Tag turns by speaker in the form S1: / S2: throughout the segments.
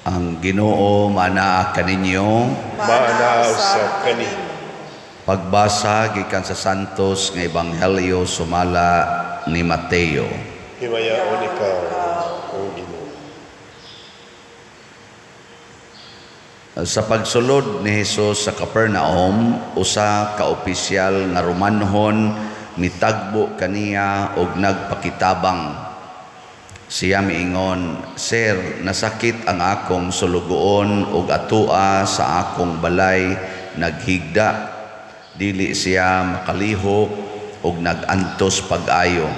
S1: Ang Ginoo manaa kaninyo.
S2: Manaa usab kanimo.
S1: Pagbasa gikan sa Santos nga Ebanghelyo sumala ni Mateo.
S2: Himayaon ikaw, O Ginoo.
S1: Sa pagsulod ni Hesus sa Capernaum, usa ka opisyal nga Romanhon mitagbo kaniya og nagpakitabang. Siya miingon, "Sir, nasakit ang akong sulugoon ug atua sa akong balay naghigda." Dili siya makalihok ug nagantos pag-ayo.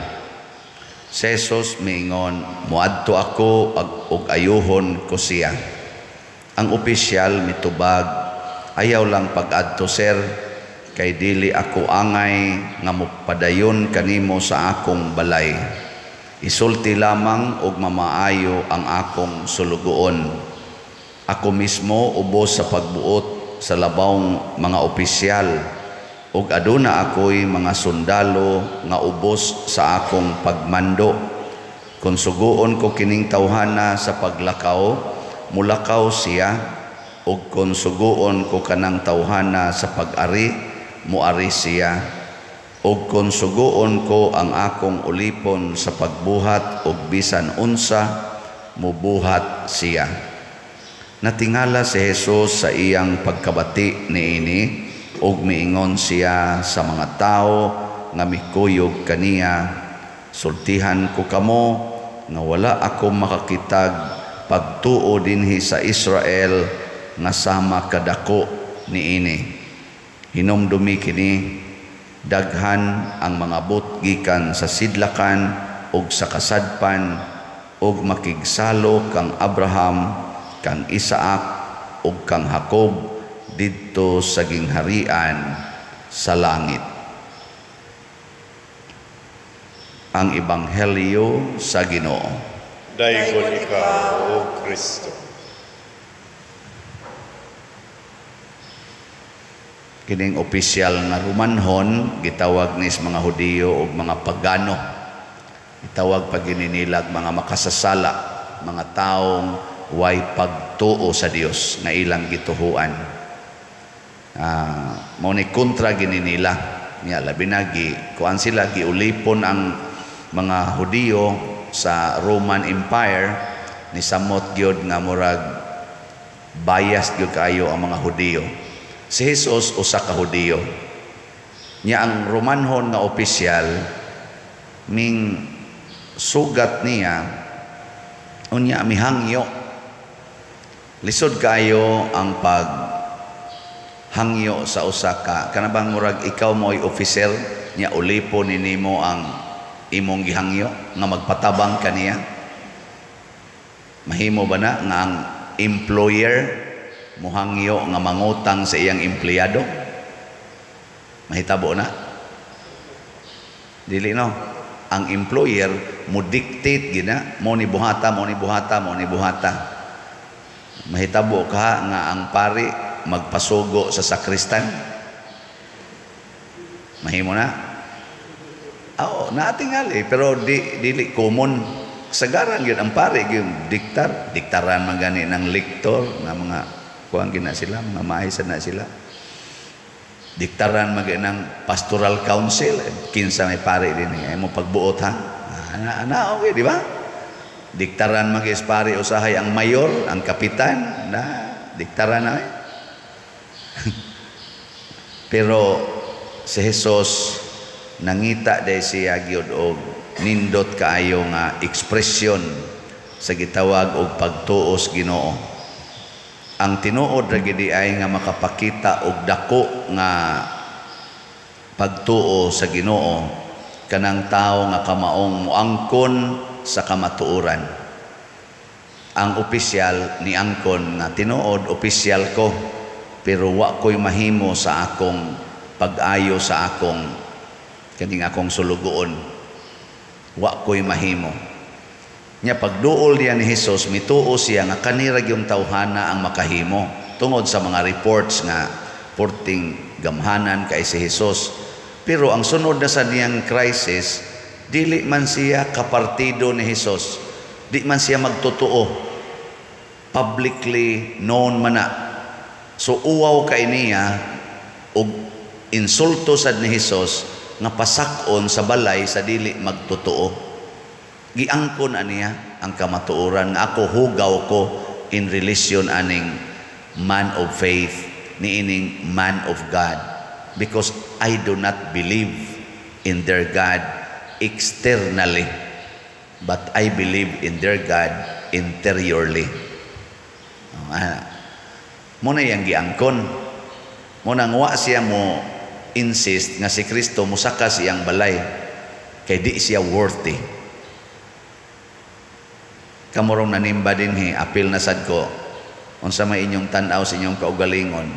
S1: Si Jesus miingon, "Muadto ako ug ayuhon ko siya." Ang opisyal mitubag, "Ayaw lang pag-adto, sir, kay dili ako angay nga mopadayon kanimo sa akong balay. Isulti lamang og mamaayo ang akong sulugoon. Ako mismo ubos sa pagbuot sa labawng mga opisyal, ug aduna ako'y mga sundalo nga ubos sa akong pagmando. Kung suguon ko kining tawhana sa paglakaw, mulakaw siya, ug kung suguon ko kanang tawhana sa pag-ari, muari siya. Ug kung suguon ko ang akong ulipon sa pagbuhat ug bisan unsa, mubuhat siya." Natingala si Jesus sa iyang pagkabati niini ug miingon siya sa mga tao nga mikuyog kaniya, "Sultihan ko kamo nga wala ako makakitag pagtuo dinhi sa Israel nga sama kadako niini. Hinumdumi kini, daghan ang mga but gikan sa sidlakan ug sa kasadpan ug makigsalo kang Abraham, kang Isaac ug kang Jacob didto sa gingharian sa langit." Ang Ebanghelyo sa Ginoo.
S2: Daygon ikaw, O Kristo.
S1: Kining opisyal nga Romanhon gitawag nis mga Hudiyo ug mga pagano. Gitawag pag gininilag mga makasasala, mga taong way pagtuo sa Dios nga ilang gituhuan. Mao ni kontra gininila nya labi na kuan sila giulipon ang mga Hudiyo sa Roman Empire, ni samot gyud nga murag bias gyud kayo ang mga Hudiyo. Si Jesus usa ka Hudiyo. Nya ang Romanhon nga opisyal ming sugat niya unya mihangyo. Lisod kayo ang paghangyo sa usa ka kanabang murag ikaw mo'y officer nya ulipo ninimo ang imong gihangyo nga magpatabang kaniya. Mahimo ba na nga ang employer muhangyo nga mangutang sa iyang empleyado? Mahitabo na? Dili no? Ang employer mo dictate gina, mo ni buhata, mo ni buhata, mo ni buhata. Mahitabo ka nga ang pari magpasugo sa sakristan? Mahimo na? Oo, natingali, pero dili common. Sagaran yun ang pari yung diktaran man gani ng lektor na mga kuang gina sila, mga maisan na sila. Diktaran mag ng pastoral council, kinsa may pare din ay mo pagbuot ha. Okay, di ba? Diktaran mag pare usahay ang mayor, ang kapitan, na diktaran na. Pero si Jesus nangita day siya gyud og nindot kaayo nga ekspresyon sa gitawag og pagtuos Ginoo. Ang tinuod ra gid ay nga makapakita og dako nga pagtuo sa Ginoo kanang tawo nga kamaong moangkon sa kamatuoran. Ang opisyal ni angkon nga tinuod opisyal ko, pero wa ko'y mahimo sa akong pag-ayo sa akong kaning akong sulugoon. Wa ko'y mahimo. Nya pagduol diya ni Jesus, mituo siya nga kanira yung tawhana ang makahimo tungod sa mga reports nga porting gamhanan kay si Jesus. Pero ang sunod na sa niyang crisis, dili man siya kapartido ni Jesus, di man siya magtotoo. publicly known man na. So uwaw kay niya og insulto sad ni Hesus nga pasakon sa balay sa dili magtotoo. Giangkon aniya ang kamatuoran nga ako hugaw ko in relation aning man of faith niining man of God, because I do not believe in their God externally, but I believe in their God interiorly. Muna yang giangkon, muna nga siya mo insist nga si Kristo musaka siyang balay kay di siya worthy. Kamurong nanimba din apil na sad ko, unsa may inyong tan-aw sa inyong kaugalingon,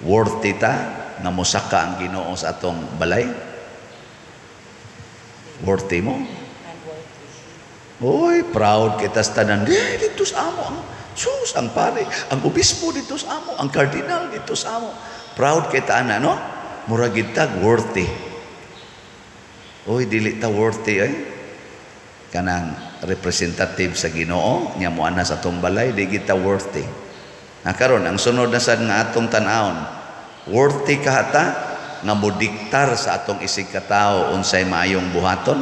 S1: worthy ta nga musaka ang Ginoo sa atong balay? Worthy mo? Oy, proud kita sa tanan. Dito sa amo ang sus, ang pare, ang obispo dito sa amo, ang kardinal dito sa amo. Proud kita ana, no? Muragid tag worthy. Oy, dili ta worthy ay. Kanang representative sa Ginoo nya mo ana sa atong balay, di kita worthy. Karon ang sunod na sad nga atong tan-awon, worthy ka ta nga modiktar sa atong isig katao unsay maayong buhaton?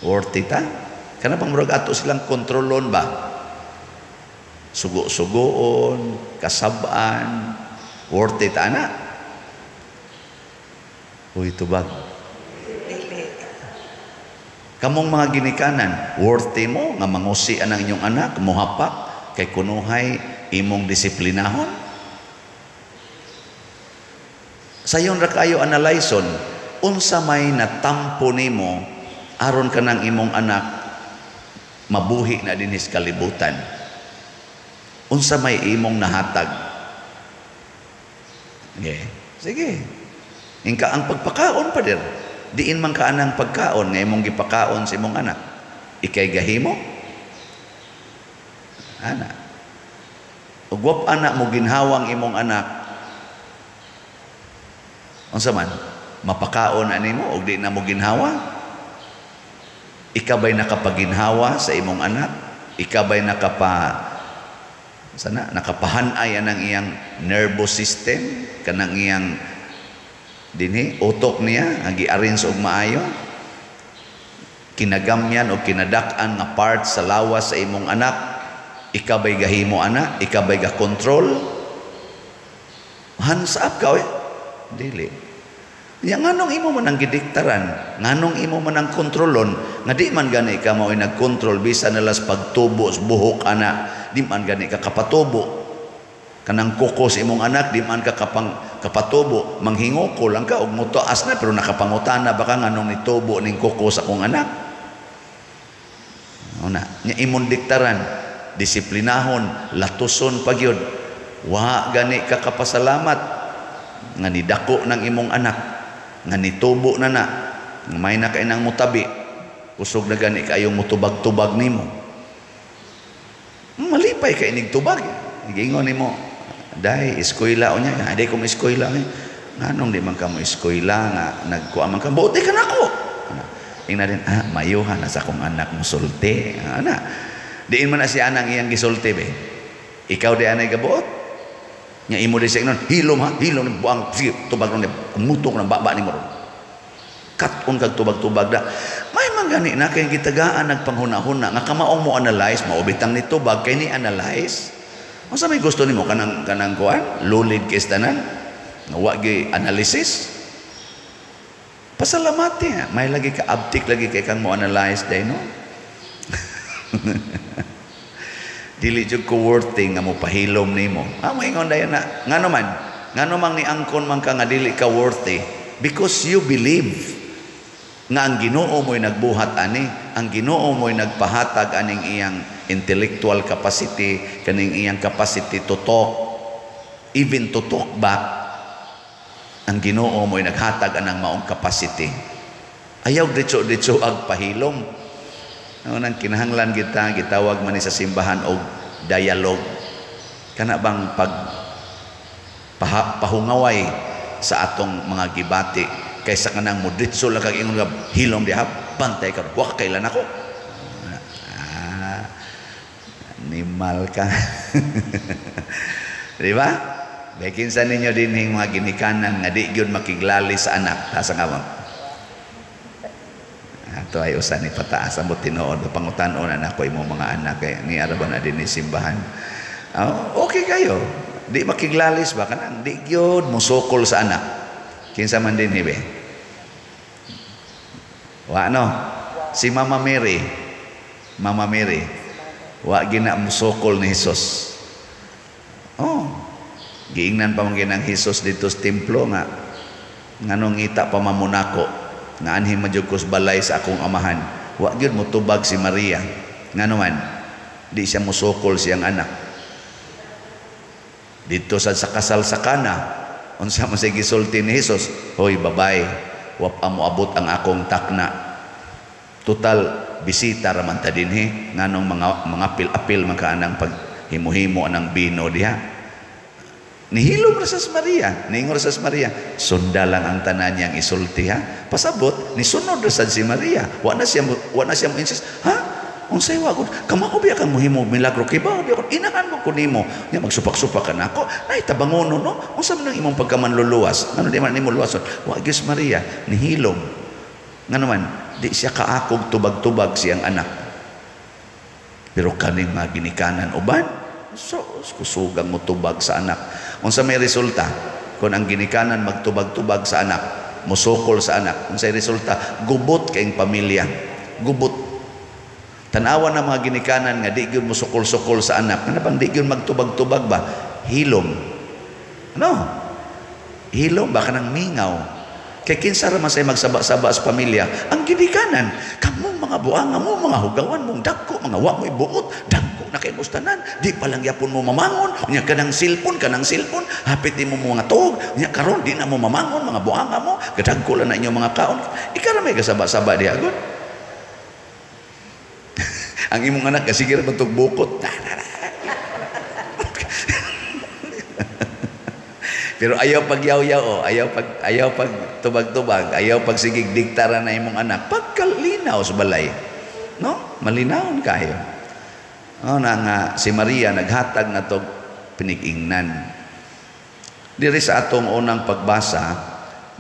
S1: Worthy ta? Kana pang murag ato silang kontrolon ba? Sugo-sugoon, kasab-an, worthy ta na? Uy, tubag. Kamong mga ginikanan, worthy mo nga mangusi ang inyong anak, muhapak, kay kunuhay imong disiplinahon? Sayon ra kayo analyson, unsa may natampo nimo aron kanang imong anak mabuhi na dinis kalibutan? Unsa may imong nahatag? Okay. Sige. Ingka ang pagpakaon pa dir. Diin man ka anang pagkaon nga imong gipakaon sa imong anak. Ikay gahimo? Ana. Ug wap anak mo ginhawang imong anak. Unsa man? Mapakaon ani mo ug di na mo ginhawa? Ikabay nakapaginhawa sa imong anak? Ikabay nakapahanay anang iyang nervous system, kanang iyang dinhi utok niya ang gi-arrange og maayo, kinagamyan o kinadak-an nga part sa lawas sa imong anak, ikabay gahimo ana, ikabay ga control, hands up ka dili. Ya nganong imo man ang gidiktaran, nganong imo man ang kontrolon, nga di man gani ka mao'y nagkontrol bisan nalas pagtubo sa buhok ana, di man gani ka kapatubo. Kanang kukos imong anak, di man ka kapatubo, manghingo ko lang ka og mutuas na pero nakapangutana baka nganong nitubo ning kukos akong anak. Una, nya imong diktaran, disiplinahon, latuson pagyud. Wa gani ka kapasalamat nga nidako ng imong anak, nga nitubo na nga may na kay nang mutabi, usog na gani kayong mutubag-tubag nimo. Malipay kay ning tubag. Giingon nimo, dai eskwela o niya, aday ko mo eskwela nganong di man ka mo eskwela nga nagkuha man ka buti ka nako ingna din mayuhan na sa akong anak mo sulti ana diin man na si anang iyang gisulti be ikaw di anay gabuot nya imo di siya hilom buang sige tubag ron mutok ng baba ni mo ron kat-on kag tubag-tubag da may mangani na kay gitagaan nagpanghuna-huna nga kamaong mo analyze maubitang ni tubag kay ni analyze. Masa may gusto nimo kanang kuan lulid kay tanan nga wa gyud analysis? Pasalamati may lagi ka abtik lagi kay kang mo analyze day no. Dili jud ko worthy nga mo pahilom nimo. Moingon dayon na ngano man ni angkon man ka nga dili ka worthy because you believe nga ang Ginoo mo'y nagbuhat ani, ang Ginoo mo'y nagpahatag aning iyang intellectual capacity, kaning iyang capacity to talk, even to talk back. Ang Ginoo mo'y naghatag anang maong capacity. Ayaw ditso ag pahilom. Nang kinahanglan kita gitawag man ni sa simbahan og dialogue. Kana bang pahungaway sa atong mga gibati kaysa kanang moditso lang kag ingon nga hilom diha bantay ka wa kailan ako Animal ka. Di ba? Bekin sa ninyo din yung mga ginikanan nga di yun makiglali sa anak. Tasa nga mo. Ito ay usan ni pataas ang tinuod. Pangutanon na ako yung mga anak. Ni araban na din ni simbahan. Okay kayo. Di makiglalis ba? Kanang di yun musukol sa anak. Kinsa man din ibe. Wa no? Si Mama Mary. Mama Mary. Wa gina musukol ni Jesus. Giingnan pa man ginang Jesus dito sa templo nga nganong ngita pa mamunako nga anhin madyugkos balay sa akong amahan. Wa gyud mo tubag si Maria. Ngano man di siya musukol siyang anak. Dito sa kasal sa Kana unsa man say gisulti ni Jesus, hoy babay, wa pa mo abot ang akong takna. Total bisita ra man ta dinhi nganong mga apil-apil man kaanang paghimuhimo anang bino diha. Nihilom ra sa Maria, niingon sa Maria, sunda lang ang tanan niyang isulti ha. Pasabot ni sunod ra sad si Maria. Wa na siya mo insist. Ha? Unsay wa gud? Kamao biya kang muhimo milagro kay ba? Biya kon inahan mo kun nimo. Nya magsupak-supak ka nako. Nay tabangono no. Unsa man ang imong pagkamanluluwas? Ngano di man nimo luwason? Wa gyud Maria nihilom. Ngano man di siya kaakog tubag-tubag siyang anak. Pero kaning mga ginikanan uban kusugang mo tubag sa anak. Unsa may resulta kung ang ginikanan magtubag-tubag sa anak, musukol sa anak, unsay resulta? Gubot kayong pamilya. Gubot. Tanawa na mga ginikanan nga di gyud musukol-sukol sa anak. Ano bang di gyud magtubag-tubag ba? Hilom. Ano? Hilom ba kanang mingaw? Kay kinsa ra man say magsaba-saba sa pamilya? Ang ginikanan. Kamo mga buanga mo, mga hugawan mong dagko, mga wa mo ibuot, dagko na kay gustanan. Di pa lang yapon mo mamangon. Nya kanang silpon, hapit mo mga tuog. Nya karon di na mo mamangon, mga buanga mo. Gadagko lang na inyo mga kaon. Ika ra may kasaba-saba di agad. Ang imong anak kasi gira bantog bukot. Pero ayaw pag yaw-yaw, ayaw pag tubag-tubag, ayaw pag sigig diktara na imong anak, pagkalinaw sa balay. No? Malinawon kayo. Na nga si Maria naghatag na to pinig-ingnan. Diri sa atong unang pagbasa,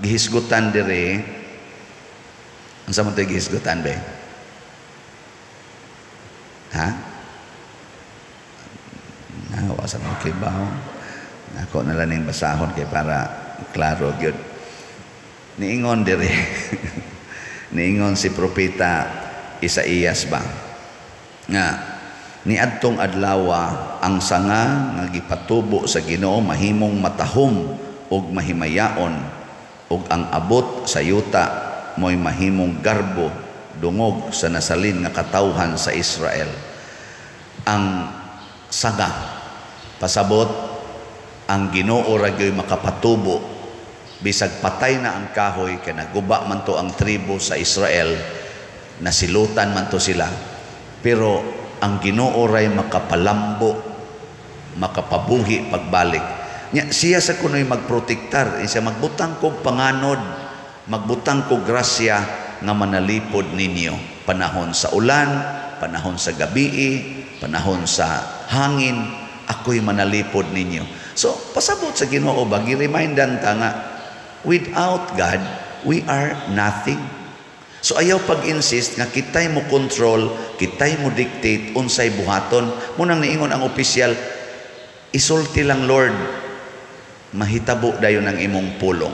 S1: gihisgutan diri. Unsa man to gihisgutan be? Ha? Wasa mo kay bawo. Ako na lang yung basahon kay para klaro gyud. Niingon dire. Niingon si propeta Isaías ba nga niadtong adlaw ang sanga nga gipatubo sa Ginoo mahimong matahom ug mahimayaon ug ang abot sa yuta mo'y mahimong garbo dungog sa nasalin nga katawhan sa Israel. Ang sanga pasabot ang Ginoo ra gyoy makapatubo bisag patay na ang kahoy kay naguba man to ang tribo sa Israel, nasilutan man to sila, pero ang Ginoo ray makapalambo, makapabuhi pagbalik nya. Siya sa kunoy magprotektar, siya magbutang kog panganod, magbutang kog grasya nga manalipod ninyo panahon sa ulan, panahon sa gabi, panahon sa hangin, ako'y manalipod ninyo. So, pasabot sa Ginoo ba, gi-remindan ta nga, without God, we are nothing. So, ayaw pag-insist nga kitay mo control, kitay mo dictate, unsay buhaton. Munang niingon ang opisyal, isulti lang Lord, mahitabo dayon ang imong pulong.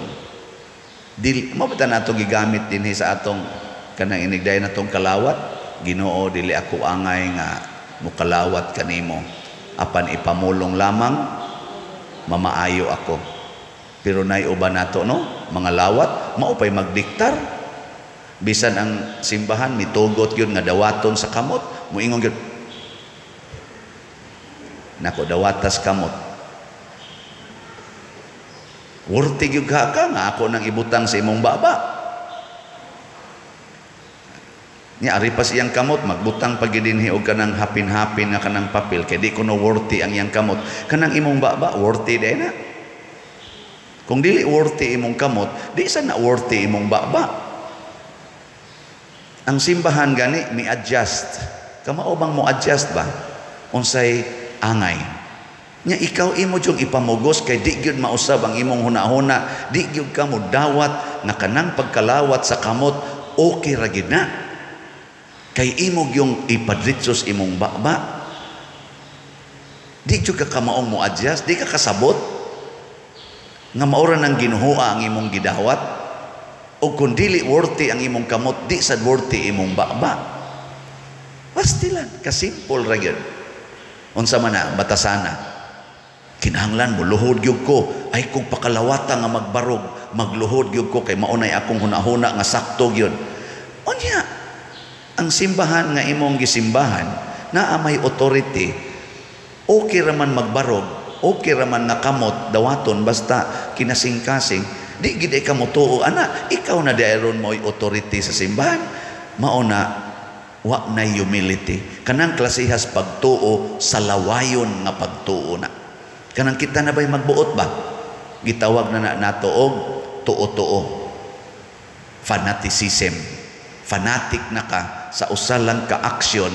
S1: Mabata na ito gigamit din sa atong kanang inigday na itong kalawat. Ginoo, dili ako angay nga mukalawat kanimo. Apan ipamulong lamang, mamaayo ako. Pero naiuban nato no, mga lawat maupay magdiktar. Bisan ang simbahan mitugot yun nga dawaton sa kamot, muingon gyud, nako dawatas kamot. Wurti gyud ka nga ako nang ibutang sa imong baba. Nya ari pa siyang kamot magbutang pagidinhi og kanang hapin-hapin nga kanang papel kay di kuno worthy ang iyang kamot. Kanang imong baba worthy day na. Kung dili worthy imong kamot, di sa na worthy imong baba. Ang simbahan gani mi-adjust. Kamao bang mo adjust ba? unsay angay. Nya ikaw imo jung ipamugos kay di gyud mausab ang imong hunahuna, di gyud ka mo dawat nga kanang pagkalawat sa kamot okay ra gyud na. Kay imo yung ipadritsos imong baba. Di gyud ka maong mo adjust, di ka kasabot nga maura ng ginuhua ang imong gidawat. O kung dili worthy ang imong kamot, di sad worthy imong baba. Pastilan, kasimple ra gyud. Unsa man na batasana, kinahanglan mo luhod gyud ko, ay kung pakalawata nga magbarog, magluhod gyud ko kay maunay akong hunahuna nga sakto gyud. Unya, ang simbahan nga imong gisimbahan na may authority, okay ra man magbarog, okay ra man nakamot dawaton basta kinasing-kasing, di gid ka mo tuo ana, ikaw na daeron mo'y authority sa simbahan. Mauna wa na humility, kanang klasihas pagtuo sa lawayon nga pagtuo na. Kanang kita na ba'y magbuot ba? Gitawag na nato og tuo-tuo, fanaticism. Fanatic na ka sa usalang ka action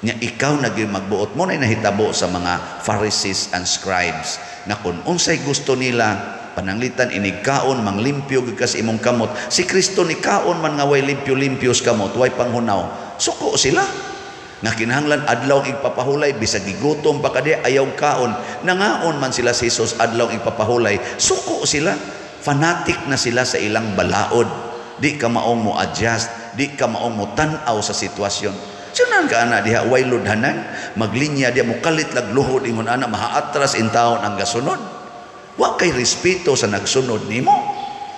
S1: nya ikaw naging magbuot mo na nahitabo sa mga Pharisees and scribes na kung unsay gusto nila pananglitan inigkaon manglimpyo gid kas imong kamot, si Kristo ni kaon man nga way limpyo-limpios kamot, way panghunaw, suko sila nga kinahanglan adlaw igpapahulay bisag gigutom pa kadi ayaw kaon, nangaon man sila si Jesus adlaw igpapahulay, suko sila, fanatic na sila sa ilang balaod, di ka maong mo adjust, di ka maong mo tan-aw sa sitwasyon. Sunan ka ana diha way ludhanan, maglinya diha mo kalit lag luhod ingon ana mahaatras in taon ang gasunod. Wa kay respeto sa nagsunod nimo.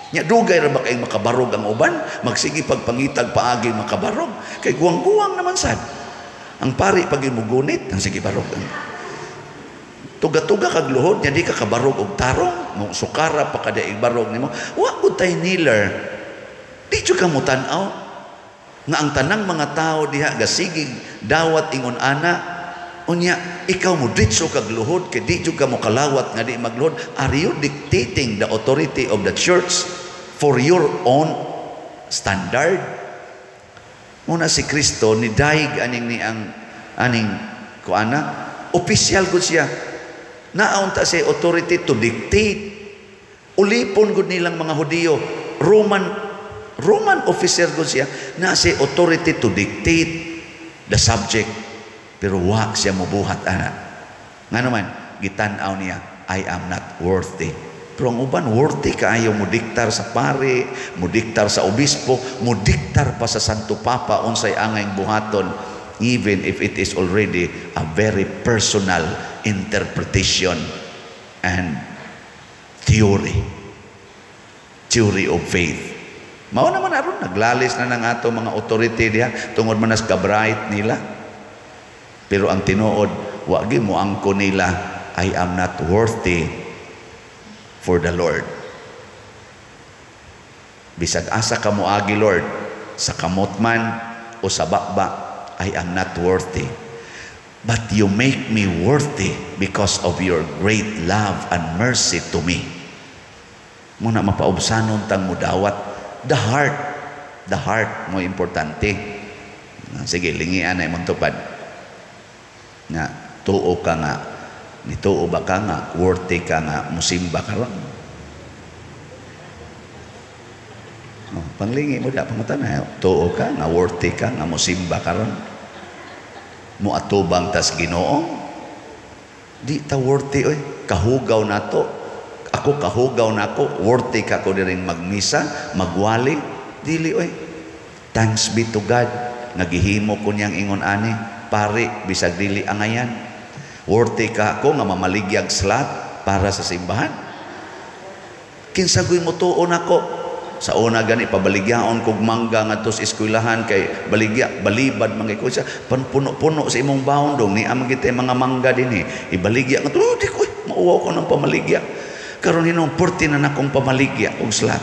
S1: Nya dugay ra ba kay makabarog ang uban, magsige pagpangitag paagi makabarog. Kay guwang-guwang naman sad. Ang pari pag imugunit, ang sige barog. Tuga-tuga kag luhod nya di ka kabarog og tarong, mo sukara pa kada igbarog nimo. Wa gud tay kneeler. Di jud ka mo tan-aw nga ang tanang mga tao diha gasigig dawat ingon ana, unya ikaw mo ditso kag luhod kay di jud ka mo kalawat nga di magluhod. Are you dictating the authority of the church for your own standard? Muna si Kristo ni daig aning ni ang aning kuana opisyal gud siya, naon ta siya authority to dictate. Ulipon gud nilang mga Hudiyo, Roman officer gud siya, na si authority to dictate the subject, pero wa siya mobuhat ana. Nga naman gitan-aw niya, I am not worthy. Pero ang uban worthy kaayo mo diktar sa pare, mo diktar sa obispo, mo diktar pa sa Santo Papa unsay angayng buhaton, even if it is already a very personal interpretation and theory of faith. Mao naman aron naglalis na ng ato mga authority diha tungod man nas ka-bright nila. Pero ang tinuod, wa gyud mo angko nila, I am not worthy for the Lord. Bisag asa ka moagi Lord, sa kamot man o sa bakba, I am not worthy. But you make me worthy because of your great love and mercy to me. Muna mapaubsanon tang mudawat. The heart mo importante. Sige, lingian na imong tupad. Nga, tuo ka nga, nituo ba ka nga, worthy ka nga, musimba ka ron. Panglingi mo da, pangutana, tuo ka nga, worthy ka nga, musimba ka ron. Muatubang tas Ginoo. Di ta worthy, oy, kahugaw na to. Ako kahugaw na ako, worthy ka ko diring magmisa, magwali, dili oy. Thanks be to God, nagihimo ko niyang ingon ani, pare, bisag dili angayan. Worthy ka ako nga mamaligyag slot para sa simbahan. Kinsagoy mo tuon ako. Sa una gani pabaligyaon kog mangga ngadto sa eskwelahan kay baligya balibad mangay ko siya puno-puno sa imong baundong ni amang kita mga mangga dinhi ibaligya ngadto di ko mauwaw ko ng pamaligya. Karon hinong porti na nakong pamaligya og slat.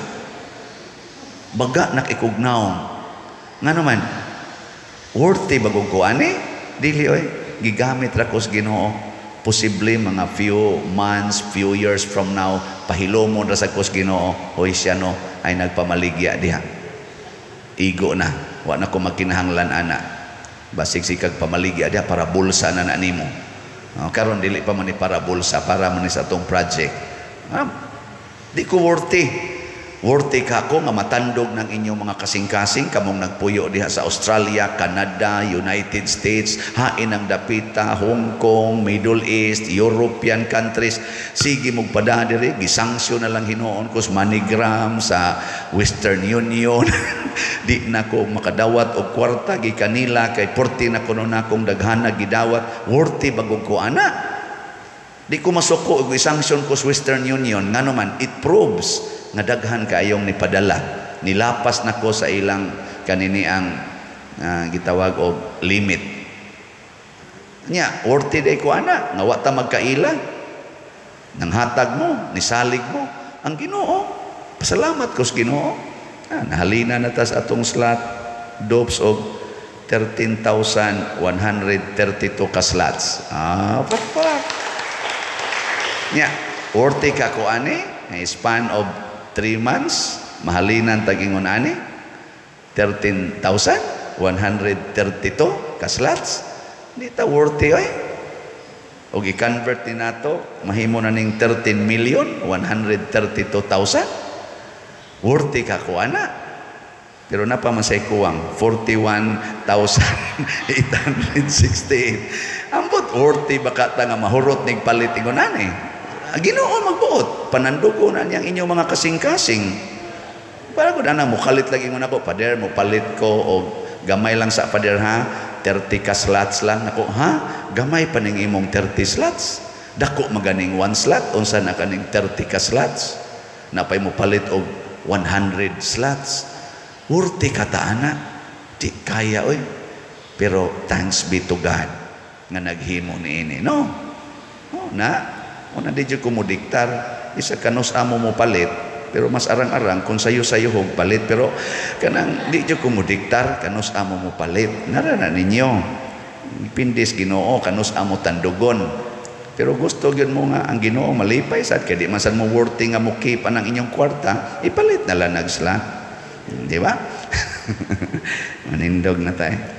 S1: Baga nakikugnaong. Nga naman, worthy bagong ko ani? Dili oy, gigamit ra ko sa Ginoo. Posible mga few months, few years from now, pahilomon ra sa ko sa Ginoo, hoy siya no ay nagpamaligya diha. Igo na, wa na ko makinahanglan ana. Basig sikag pamaligya diha para bulsa na nimo. Karon dili pa man ni para bulsa, para man ni sa atong project. Di ko worthy ka ko nga matandog ng inyong mga kasing-kasing kamong nagpuyo diha sa Australia, Canada, United States, hain ang dapita, Hong Kong, Middle East, European countries. Sige magpada diri, gisanksyon na lang hinuon ko sa MoneyGram, sa Western Union. Di na ko makadawat og kwarta gi kanila kay porti na kuno na akong daghana gidawat. Worthy bagog ko ana. Di ko masuko og isanksyon ko sa Western Union ngano man it proves nga daghan kayong nipadala, nilapas na ko sa ilang kanini ang gitawag og limit nya. Worthy day ko ana nga wa ta magkaila nang hatag mo, nisalig mo ang Ginoo. Pasalamat ko sa Ginoo. Nahalina na ta sa atong slot dopes og 13,132 ka slots. Nya worthy ka ko ani nga span of 3 months, mahalinan tagingon ani 13,132 ka slots. Di ta worthy oy. Og i-convert ni nato, mahimo na ning 13,132,000. Worthy ka ko ana. Pero napamasay kuwang 41,868. Ambot worthy baka ta nga mahurot ning palit ingon ani. Ginoo magbuot, panandugo na niyang inyong mga kasing-kasing. Para ko na mukalit lagi ngon ako, pader mo palit ko o gamay lang sa pader ha, 30 ka slots lang nako ha, gamay pa ning imong 30 slots. Dako maganing 1 slot, unsa na kaning 30 ka slots. Napay mo palit og 100 slots. Worthy ka ta ana, di kaya oy. Pero thanks be to God nga naghimo niini, no? Una di jud ko mo diktar, isa kanus amo mo palit, pero mas arang-arang kung sayo-sayo hog palit, pero kanang di jud ko mo diktar, kanus amo mo palit. Narana ninyo, pindis Ginoo, kanus amo tandugon. Pero gusto gyud mo nga ang Ginoo malipay sad kay di man sad mo worthy nga mo keep ang inyong kwarta, ipalit na lang nagsla. Di ba? Manindog na tayo.